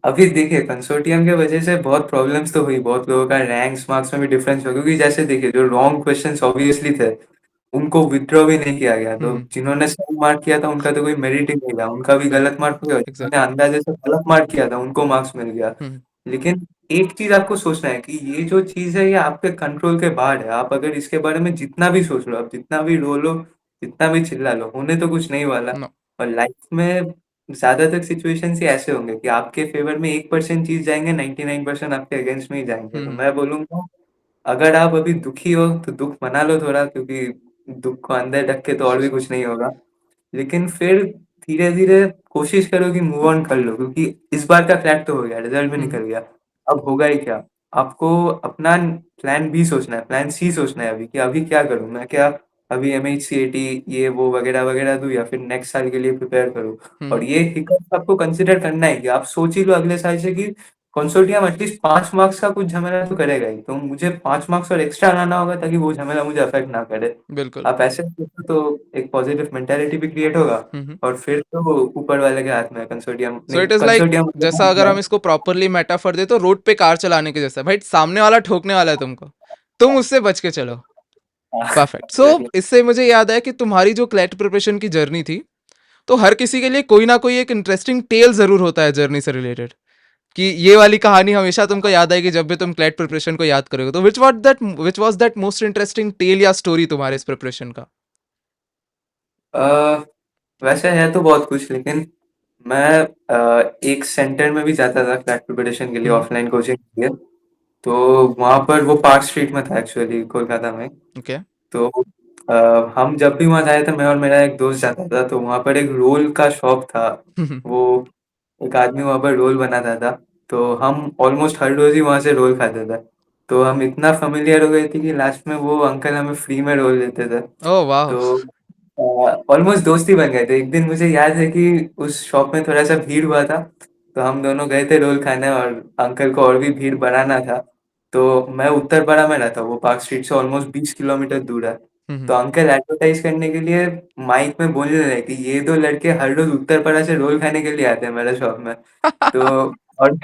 अभी देखिए कंसोर्टियम के वजह से बहुत प्रॉब्लम्स तो हुई, बहुत लोगों का रैंक्स मार्क्स में भी डिफरेंस हुआ, क्योंकि जैसे देखिए जो रॉन्ग क्वेश्चंस ऑब्वियसली थे उनको विथड्रॉ भी नहीं किया गया, तो हम्म। जिन्होंने सही मार्क किया था उनका तो कोई मेरिट ही नहीं था, उनका भी गलत मार्क हो गया, जिन्होंने एग्जैक्टली। अंदाजे से गलत मार्क किया था उनको मार्क्स मिल गया। हम्म। लेकिन एक चीज आपको सोचना है कि ये जो चीज है ये आपके कंट्रोल के बाहर है, आप अगर इसके बारे में जितना भी सोच लो, आप जितना भी रो लो, जितना भी चिल्ला लो, होने तो कुछ नहीं वाला। नो। और लाइफ में ज्यादातर सिचुएशन ही ऐसे होंगे कि आपके फेवर में 1% चीज जाएंगे, 99% आपके अगेंस्ट में ही जाएंगे। तो हम्म। मैं बोलूंगा अगर आप अभी दुखी हो तो दुख मना लो थोड़ा, क्योंकि दुख को अंदर रख के तो और भी कुछ नहीं होगा। लेकिन फिर धीरे धीरे कोशिश करो कि मूव ऑन कर लो, क्योंकि इस बार का क्रैक तो हो गया, रिजल्ट भी हम्म। निकल गया। अब होगा ही क्या? आपको अपना प्लान बी सोचना है, प्लान सी सोचना है अभी कि अभी क्या करूं मैं, क्या अभी एमएचसीएटी ये वो वगैरह वगैरह दूं या फिर नेक्स्ट साल के लिए प्रिपेयर करूं। और हम्म। ये हिकअप आपको कंसिडर करना है कि आप सोच ही लो अगले साल से कि कंसोर्टियम एटलीस्ट 5 मार्क्स का कुछ झमेला तो करेगा ही, तो मुझे 5 मार्क्स और एक्स्ट्रा लाना होगा ताकि वो झमेला मुझे अफेक्ट ना करे। बिल्कुल। आप ऐसे सोचो तो एक पॉजिटिव मेंटालिटी भी क्रिएट होगा। हम्म। और फिर तो ऊपर वाले के हाथ में है, कंसोर्टियम सो नहीं इट इज लाइक, कंसोर्टियम जैसा अगर हम इसको प्रॉपरली मेटाफर दे तो रोड पे कार चलाने के जैसा, भाई सामने वाला ठोकने वाला है तुमको, तुम उससे बच के चलो। परफेक्ट। So exactly. इससे मुझे याद है कि तुम्हारी जो क्लैट प्रिपरेशन की जर्नी थी, तो हर किसी के लिए कोई ना कोई एक इंटरेस्टिंग टेल जरूर होता है जर्नी से रिलेटेड, कि ये वाली कहानी हमेशा तुमको याद आएगी जब भी तुम क्लैट प्रिपरेशन को याद करोगे। तो which was that most interesting tale या स्टोरी तुम्हारे इस प्रिपरेशन का? वैसे है तो बहुत कुछ, लेकिन मैं एक सेंटर में भी जाता था क्लैट प्रिपरेशन के लिए, हम्म। ऑफलाइन कोचिंग के लिए। तो वहाँ पर वो पार्क स्ट्रीट में था एक्चुअली, कोलकाता में। ओके। तो हम जब भी वहाँ जाए थे, मैं और मेरा एक दोस्त जाता था, तो वहाँ पर एक रोल का शॉप था। वो एक आदमी वहाँ पर रोल बनाता था, तो हम ऑलमोस्ट हर रोज ही वहाँ से रोल खाते थे। तो हम इतना फेमिलियर हो गए थे कि लास्ट में वो अंकल हमें फ्री में रोल देते थे। ओह वाह। तो ऑलमोस्ट दोस्ती बन गए थे। एक दिन मुझे याद है कि उस शॉप में थोड़ा सा भीड़ हुआ था, तो हम दोनों गए थे रोल खाने, और अंकल को और भी भीड़ बढ़ाना था। तो मैं उत्तरपाड़ा में रहता हूँ, वो पार्क स्ट्रीट से ऑलमोस्ट 20 किलोमीटर दूर है। तो अंकल एडवर्टाइज करने के लिए माइक में बोलने लगे कि ये दो लड़के हर रोज उत्तरपाड़ा से रोल खाने के लिए आते हैं मेरे शॉप में। तो और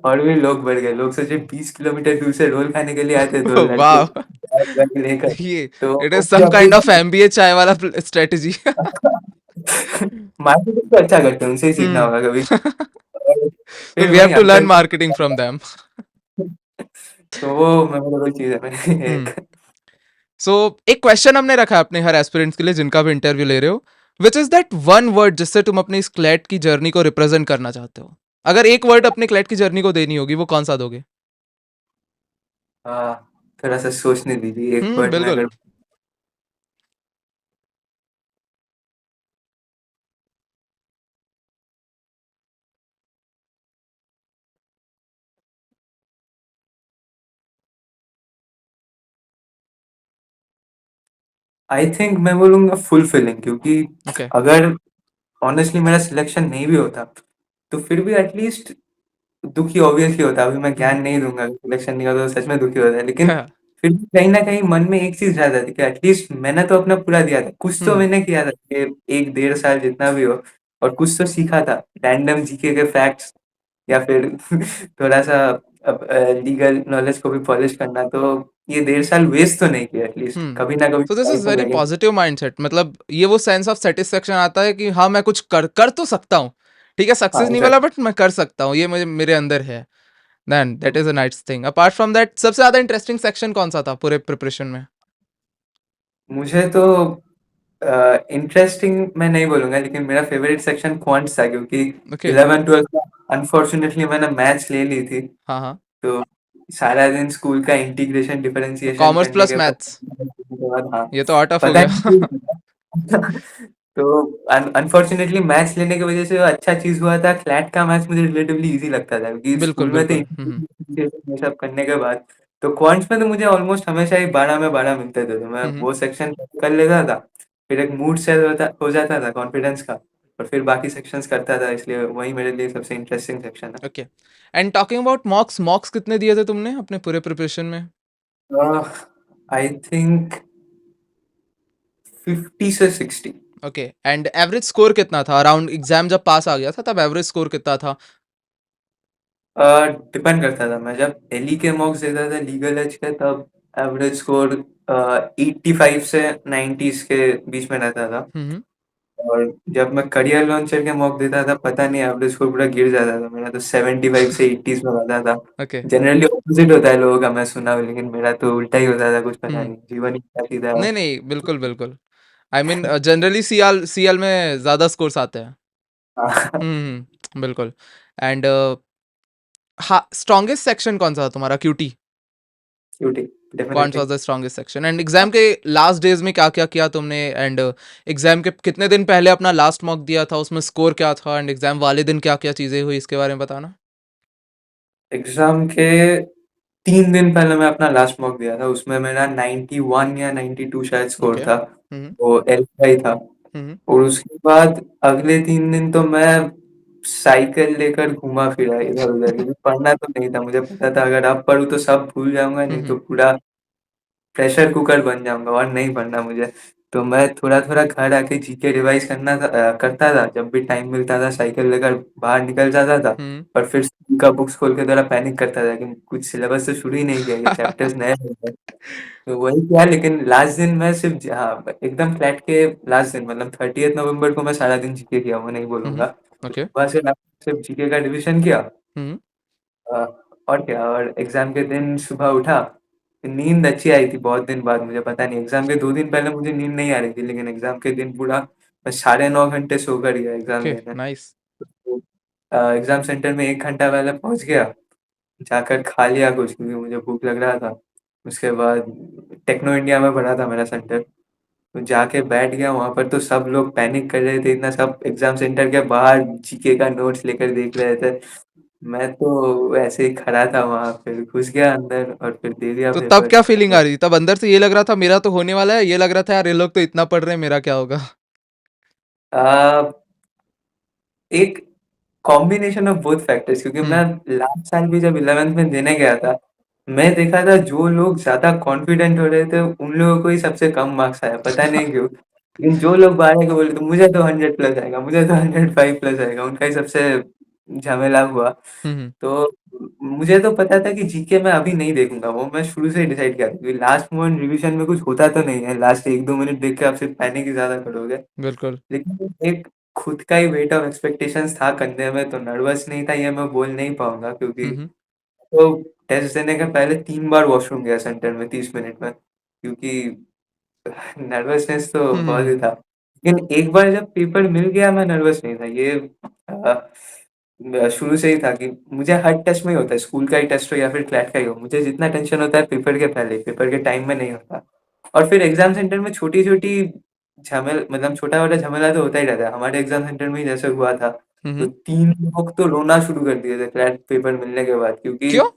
और भी लोग बढ़ गए, लोग सोचे 20 किलोमीटर दूर से रोल खाने के लिए आते हैं दो लड़के वाह। बैग लेकर। ये तो इट इज उससे सम हम भी काइंड ऑफ एमबीए चाय वाला स्ट्रेटजी। मार्केटिंग तो अच्छा करते हैं, उनसे ही सीखना होगा कभी। और तो फिर वी हैव वही to learn uncle marketing from them. तो वो मेमोरेबल चीज है मेरी एक। सो एक क्वेश्चन हमने रखा है अपने हर एस्पिरेंट्स के लिए जिनका भी इंटरव्यू ले रहे हो, which is that one word जिससे तुम अपनी इस क्लैट की जर्नी को रिप्रेजेंट करना चाहते हो? अगर एक वर्ड अपने क्लैट की जर्नी को देनी होगी, वो कौन सा दोगे? थोड़ा सा सोचने दीजिए, एक वर्ड में बिल्कुल। अगर आई थिंक मैं बोलूंगा फुलफिलिंग, क्योंकि ओके। अगर ऑनेस्टली मेरा सिलेक्शन नहीं भी होता तो फिर भी एटलीस्ट दुखी ऑब्वियसली होता। अभी मैं ज्ञान नहीं दूंगा, सिलेक्शन नहीं होता तो सच में दुखी होता है, लेकिन फिर भी कहीं ना कहीं मन में एक चीज रह जाती कि एटलीस्ट मैंने तो अपना पूरा दिया था, कुछ तो मैंने किया था कि 1 1.5 साल जितना भी हो, और कुछ तो सीखा था, रैंडम जीके के फैक्ट्स या फिर थोड़ा सा लीगल नॉलेज को भी पॉलिश करना। तो ये 1.5 साल वेस्ट तो नहीं किया, एटलीस्ट कभी ना कभी सो दिस लाइफ इज में वेरी लगेगा। Positive mindset. मतलब ये वो सेंस ऑफ सेटिस्फेक्शन आता है कि हाँ मैं कुछ कर कर तो सकता हूँ। ठीक है, हाँ सक्सेस नहीं मिला एग्जैक्ट। बट मैं कर सकता हूँ, ये मुझे मेरे अंदर है। Then that is a nice thing. Apart from that सबसे ज्यादा इंटरेस्टिंग सेक्शन कौन सा था पूरे प्रिपरेशन में? मुझे तो इंटरेस्टिंग मैं नहीं बोलूंगा, लेकिन मेरा फेवरेट सेक्शन क्वांट्स था, क्योंकि ओके। 11 12 में अनफॉर्चुनेटली मैंने मैथ्स ले ली थी। हाँ हाँ। तो सारा दिन स्कूल का इंटीग्रेशन डिफरेंशिएशन कॉमर्स करने प्लस के मैथ्स, बाद हाँ, ये तो और टफ हो पता गया। नहीं क्यों। तो अनफॉर्चुनेटली मैथ्स लेने की वजह से अच्छा चीज हुआ था, क्लैट का मैथ्स मुझे रिलेटिवली इजी लगता था, क्योंकि बिल्कुल स्कूल में तो बिल्कुल। ये सब करने के बाद तो क्वांट्स में तो मुझे ऑलमोस्ट हमेशा ही 12 में 12 मिलते थे, तो मैं हम्म। वो सेक्शन कर लेता था, फिर एक मूड सेट हो जाता था कॉन्फिडेंस का, और फिर बाकी सेक्शंस करता था, इसलिए वही मेरे लिए सबसे इंटरेस्टिंग सेक्शन है। ओके। एंड टॉकिंग अबाउट मॉक्स, मॉक्स कितने दिए थे तुमने अपने पूरे प्रिपरेशन में? आई थिंक 50 से 60। ओके। एंड एवरेज स्कोर कितना था अराउंड, एग्जाम जब पास आ गया था तब एवरेज स्कोर कितना था? डिपेंड करता था, मैं जब एली के मॉक्स देता था लीगल एज के, तब एवरेज स्कोर 85 से 90s के बीच में रहता था, हम्म। और जब मैं करियर लॉन्चर के मॉक देता था, पता नहीं एवरेज स्कोर पूरा गिर जाता था मेरा, तो 75 से 80s में रहता था। ओके। जनरली ऑपोजिट होता है लोगों का, मैं सुना हूँ, लेकिन मेरा तो उल्टा ही होता था, कुछ पता हम्म। नहीं, जीवन ही क्या सीधा है। नहीं नहीं, बिल्कुल बिल्कुल। आई मीन जनरली सीएल में ज्यादा स्कोर्स आते हैं। हाँ। बिल्कुल। एंड हाँ, स्ट्रॉन्गेस्ट सेक्शन कौन सा था तुम्हारा? क्यूटी? क्यूटी, कौन सा definitely. The strongest section? And exam के लास्ट डेज में क्या क्या किया तुमने? एंड एग्जाम के कितने दिन पहले अपना लास्ट मॉक दिया था, उसमें स्कोर क्या था? एंड एग्जाम वाले दिन क्या क्या चीजें हुई, इसके बारे में बताना। एग्जाम के 3 दिन पहले मैं अपना लास्ट मॉक दिया था, उसमें मेरा 91 या 92 शायद स्कोर ओके। था, वो एल का ही था। हम्म। और उसके बाद अगले 3 दिन तो मैं साइकिल लेकर घूमा फिरा इधर उधर, क्योंकि पढ़ना तो नहीं था, मुझे पता था अगर अब पढूं तो सब भूल जाऊंगा, नहीं तो हम्म। पूरा प्रेशर कुकर बन जाऊंगा, और नहीं पढ़ना मुझे। तो मैं थोड़ा थोड़ा घर आके जीके रिवाइज करता था, जब भी टाइम मिलता था साइकिल लेकर बाहर निकल जाता था, हम्म। और फिर स्कूल का बुक्स खोल के थोड़ा पैनिक करता था कि कुछ सिलेबस तो शुरू ही नहीं किया, ये चैप्टर्स नए हैं। तो वही किया, लेकिन लास्ट दिन मैं सिर्फ हाँ, एकदम फ्लैट के लास्ट दिन, मतलब 30 नवंबर को मैं सारा दिन जीके किया, वो नहीं बोलूंगा। ओके। सुबह से रात तक सिर्फ जीके का रिवीजन किया। हम्म। अ, और क्या, और एग्जाम के दिन सुबह उठा, नींद अच्छी आई थी बहुत दिन बाद, मुझे पता नहीं, एग्जाम के 2 दिन पहले मुझे नींद नहीं आ रही थी, लेकिन एग्जाम के दिन पूरा मैं 9.5 घंटे सोकर गया एग्जाम ओके, देने। नाइस। तो एग्जाम सेंटर में 1 घंटा पहले पहुंच गया, जाकर खा लिया कुछ, क्योंकि मुझे भूख लग रहा था। उसके बाद टेक्नो इंडिया में पड़ा था मेरा सेंटर, तो जाके बैठ गया वहां पर, तो सब लोग पैनिक कर रहे थे इतना, सब एग्जाम सेंटर के बाहर जीके का नोट्स लेकर देख रहे थे। मैं तो ऐसे ही खड़ा था वहां, फिर घुस गया अंदर और फिर दे दिया तो तब पेपर। क्या फीलिंग आ रही थी? तब अंदर से ये लग रहा था मेरा तो होने वाला है, ये लग रहा था यार ये लोग तो इतना पढ़ रहे हैं, मेरा क्या होगा? आ, एक कॉम्बिनेशन ऑफ बोथ फैक्टर्स, क्योंकि मैं हम्म। लास्ट साल भी जब 11th में देने गया था, मैं देखा था जो लोग ज्यादा कॉन्फिडेंट हो रहे थे उन लोगों को ही सबसे कम मार्क्स आया, पता नहीं क्यों, लेकिन जो लोग बाहर के बोले तो मुझे तो 100 प्लस आएगा, मुझे तो 105 प्लस आएगा, उनका ही सबसे झमेला हुआ। हम्म। तो मुझे तो पता था कि जीके मैं अभी नहीं देखूंगा, वो मैं शुरू से ही डिसाइड किया था, क्योंकि लास्ट मोमेंट रिवीजन में कुछ होता तो नहीं है, लास्ट 1-2 मिनट देख के आप सिर्फ पैनिक ही ज्यादा करोगे। बिल्कुल। लेकिन एक खुद का ही वेट ऑफ एक्सपेक्टेशंस था कंधे में, तो नर्वस नहीं था ये मैं बोल नहीं पाऊंगा, क्योंकि हम्म। तो टेस्ट देने के पहले 3 बार वॉशरूम गया सेंटर में 30 मिनट में, क्योंकि नर्वसनेस तो बहुत हम्म। ही था। लेकिन एक बार जब पेपर मिल गया, मैं नर्वस नहीं था, ये शुरू से ही था कि मुझे हर टेस्ट में ही होता है, स्कूल का ही टेस्ट हो या फिर क्लैट का ही हो, मुझे जितना टेंशन होता है पेपर के पहले, पेपर के टाइम में नहीं होता। और फिर एग्जाम सेंटर में छोटी छोटी झमेल, मतलब छोटा मोटा झमेला तो होता ही रहता है, हमारे एग्जाम सेंटर में ही जैसे हुआ था, तो हम्म। 3 लोग तो रोना शुरू कर दिए थे क्लैट पेपर मिलने के बाद, क्योंकि क्यों?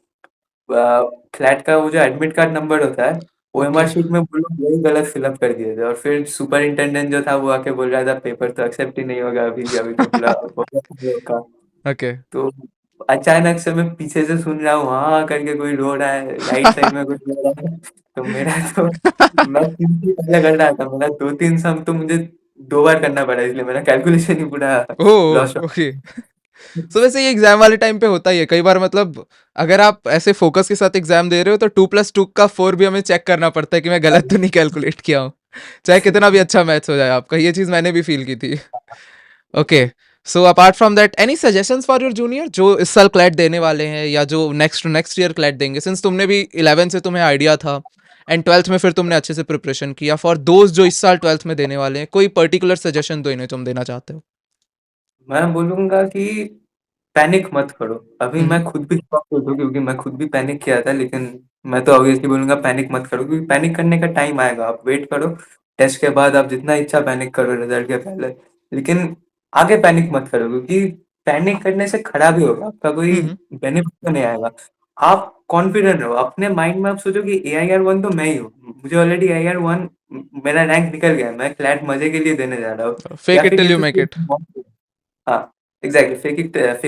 फ्लैट का वो जो एडमिट कार्ड नंबर होता है, ओके। ओएमआर शीट में वो लोग वही गलत फिलअप कर दिए थे, और फिर सुपरिंटेंडेंट जो था वो आके बोल रहा था पेपर तो एक्सेप्ट ही नहीं होगा अभी, अभी तो पूरा हो गया तुम लोग का। ओके। तो अचानक से मैं पीछे से सुन रहा हूँ हाँ करके कोई रो रहा है, राइट साइड में कोई रो रहा है, तो मेरा तो मैं 3 दिन पहले कर रहा था, मेरा 2-3 सम तो मुझे 2 बार करना पड़ा, इसलिए मेरा कैलकुलेशन ही पूरा लॉस। ओह, ओके। सो वैसे ये एग्जाम वाले टाइम पे होता ही है कई बार, मतलब अगर आप ऐसे फोकस के साथ एग्जाम दे रहे हो तो 2+2 का 4 भी हमें चेक करना पड़ता है कि मैं गलत तो नहीं कैलकुलेट किया हूँ, चाहे कितना भी अच्छा मैथ्स हो जाए आपका। ये चीज मैंने भी फील की थी। Okay. So apart from that any suggestions for your junior जो इस साल क्लैट देने वाले हैं या जो नेक्स्ट नेक्स्ट ईयर क्लैट देंगे, सिंस तुमने भी 11 से तुम्हें आइडिया था एंड 12th में फिर तुमने अच्छे से प्रिपरेशन किया, फॉर दोस्त जो इस साल 12th में देने वाले हैं, कोई पर्टिकुलर सजेशन दो इन्हें तुम देना चाहते हो? मैं बोलूंगा कि पैनिक मत करो। अभी हम्म। मैं खुद भी शॉक्ड हूँ, क्योंकि मैं खुद भी पैनिक किया था, लेकिन मैं तो ऑब्वियसली बोलूंगा पैनिक मत करो, क्योंकि पैनिक करने का टाइम आएगा, आप वेट करो। टेस्ट के बाद आप जितना इच्छा पैनिक करो रिजल्ट के पहले, लेकिन आगे पैनिक मत करो, क्योंकि पैनिक करने से खराब ही होगा, आपका कोई हम्म। बेनिफिट तो नहीं आएगा। आप कॉन्फिडेंट रहो अपने माइंड में। आप सोचो कि AIR 1 तो मैं ही हूँ, मुझे ऑलरेडी AIR 1 मेरा रैंक निकल गया है, मैं क्लैट मजे के लिए देने जा रहा हूँ। फेक या इट फिर टिल ये यू तो मेक इट। हाँ exactly, fake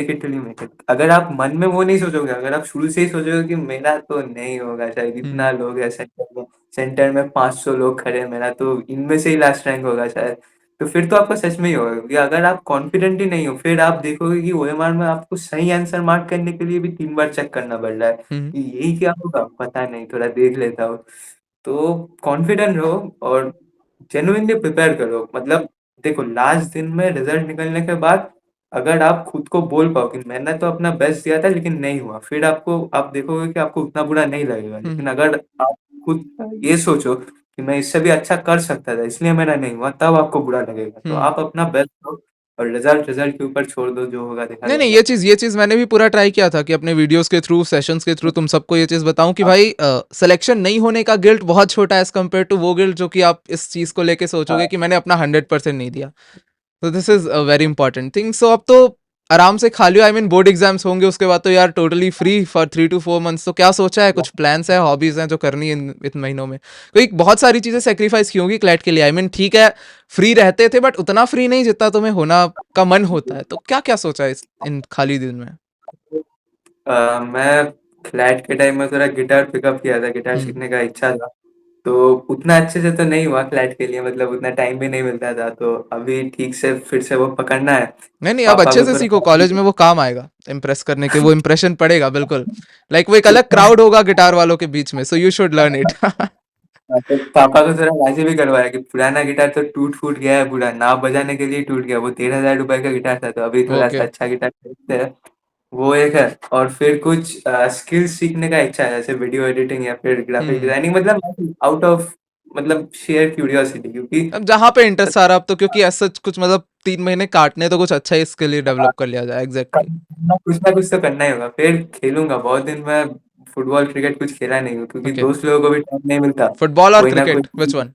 it till you make it. अगर आप मन में वो नहीं सोचोगे, अगर आप शुरू से ही सोचोगे कि मेरा तो नहीं होगा शायद, इतना लोग है सेंटर में 500 लोग खड़े हैं, मेरा तो इनमें से ही लास्ट रैंक होगा शायद, तो फिर तो आपका सच में ही होगा। क्योंकि अगर आप कॉन्फिडेंट ही नहीं हो, फिर आप देखोगे कि OMR में आपको सही आंसर मार्क करने के लिए भी 3 बार चेक करना पड़ रहा है कि यही क्या होगा, पता नहीं, थोड़ा देख लेता हूँ। तो कॉन्फिडेंट रहो और जेन्युइनली प्रिपेयर करो। मतलब देखो, लास्ट दिन में रिजल्ट निकलने के बाद अगर आप खुद को बोल पाओ कि मैंने तो अपना बेस्ट दिया था लेकिन नहीं हुआ, फिर आप देखोगे कि आपको उतना बुरा नहीं लगेगा। लेकिन अगर आप खुद ये सोचो कि मैं इससे भी अच्छा कर सकता था इसलिए मेरा नहीं हुआ, तब आपको बुरा लगेगा। तो आप अपना बेस्ट दो और रिजल्ट रिजल्ट के ऊपर छोड़ दो, जो होगा देखा नहीं नहीं, जाएगा। ये चीज मैंने भी पूरा ट्राई किया था कि अपने वीडियोस के थ्रू, सेशंस के थ्रू तुम सबको ये चीज बताऊं कि भाई सिलेक्शन नहीं होने का गिल्ट बहुत छोटा है एज कम्पेयर टू वो गिल्ट जो कि आप इस चीज को लेके सोचोगे कि मैंने अपना 100% नहीं दिया। तो this is a very important thing. So अब तो आराम से खा लियो, आई मीन बोर्ड एग्जाम्स होंगे उसके बाद तो यार totally free for 3 to 4 months। तो क्या सोचा है, कुछ प्लान्स है, हॉबीज हैं जो करनी है इन महीनों में? क्योंकि बहुत सारी चीजें सेक्रीफाइस की होगी क्लैट के लिए। आई मीन ठीक है, फ्री रहते थे बट उतना फ्री नहीं जितना तुम्हें होना का मन होता है। तो क्या क्या सोचा है इन खाली दिन में? मैं फ्लैट के टाइम में थोड़ा गिटार पिकअप किया था, गिटार हम्म। सीखने का इच्छा था। तो उतना अच्छे से तो नहीं हुआ फ्लैट के लिए, मतलब उतना टाइम भी नहीं मिलता था। तो अभी ठीक से फिर से वो पकड़ना है। नहीं नहीं, अब पापा अच्छे को से सीखो, कॉलेज थोड़ा में वो काम आएगा इम्प्रेस करने के, वो इम्प्रेशन पड़ेगा बिल्कुल। लाइक वो एक अलग क्राउड होगा गिटार वालों के बीच में, so you should learn it. तो पापा को थोड़ा राजी भी करवाया कि पुराना गिटार तो टूट फूट गया है पूरा, ना बजाने के लिए टूट गया। वो 13,000 रुपए का गिटार था, तो अभी थोड़ा सा ओके। अच्छा गिटार खरीदते हैं। वो एक है। और फिर कुछ स्किल्स सीखने का इच्छा है, जैसे वीडियो एडिटिंग या फिर ग्राफिक हम्म। डिजाइनिंग, मतलब आउट ऑफ, मतलब शेयर क्यूरियोसिटी। क्योंकि अब जहाँ पे इंटरेस्ट आ रहा, अब तो क्योंकि ऐसा कुछ मतलब 3 महीने काटने, तो कुछ अच्छा ही इसके लिए डेवलप कर लिया जाए। एग्जैक्टली। कुछ ना कुछ तो करना ही होगा। फिर खेलूंगा बहुत दिन में। फुटबॉल क्रिकेट कुछ खेला नहीं हूँ क्योंकि ओके। दोस्त लोगों को भी टाइम नहीं मिलता। फुटबॉल और कोई ना क्रिकेट, विच कोई one?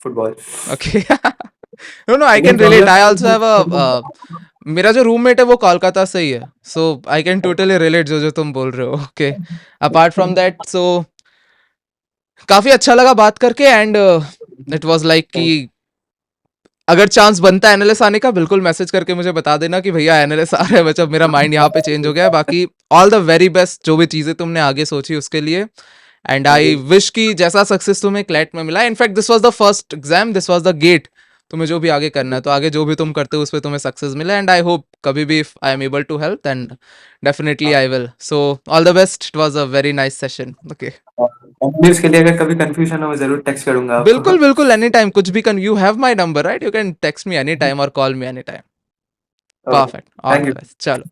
Football. Okay. No no, I लेकिन can relate. I problem, also have a मेरा जो रूममेट है वो कोलकाता से ही है, so I can totally relate जो जो तुम बोल रहे हो। Okay. Apart from that, so काफी अच्छा लगा बात करके। एंड इट वाज लाइक कि अगर चांस बनता है एनालिस आने का, बिल्कुल मैसेज करके मुझे बता देना कि भैया एनालिस आ रहा है। मतलब मेरा माइंड यहाँ पे चेंज हो गया है। बाकी ऑल द वेरी बेस्ट, जो भी चीजें तुमने आगे सोची उसके लिए। एंड आई विश कि जैसा सक्सेस तुम्हें क्लैट में मिला, in fact this was the first exam, this was the gate. तुम्हें जो भी आगे करना है, तो आगे जो भी तुम करते हो उस पर तुम्हें सक्सेस मिला। एंड आई होप कभी भी if I am able to help, then definitely I will. So all the best, it was a very nice session. Okay. English के लिए अगर कभी कंफ्यूजन हो मैं जरूर टेक्स्ट करूंगा आपको। बिल्कुल बिल्कुल, एनी टाइम, कुछ भी कर, you have my number right, you can text me any time और call me any time. Okay, perfect, all thank the you. Best, चलो।